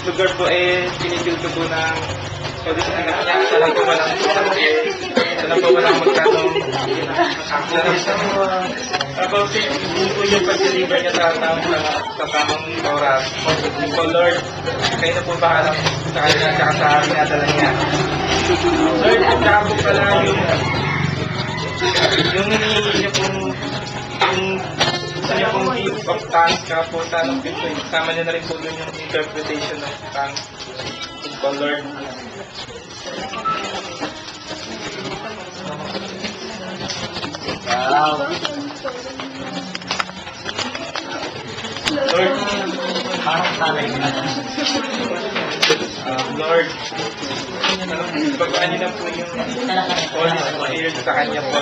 lugar po pinipil ko po ng pwede sa anak niya. Sana po walang magkatong tapos hindi po yung pag-deliver niya sa tamang oras. So Lord, kayo na po bahala sa kanya at sa pinadala niya. Lord, tsaka po pala yung hinihingi niya pong gusto niya pong gift of tongues ka po sa anong pito. Kasama niya na rin po doon yung interpretation of tongues. So Lord, Wow. Lord, Parang sanay na. Lord, pagkaan niyo na po yung Holy Spirit sa kanya po.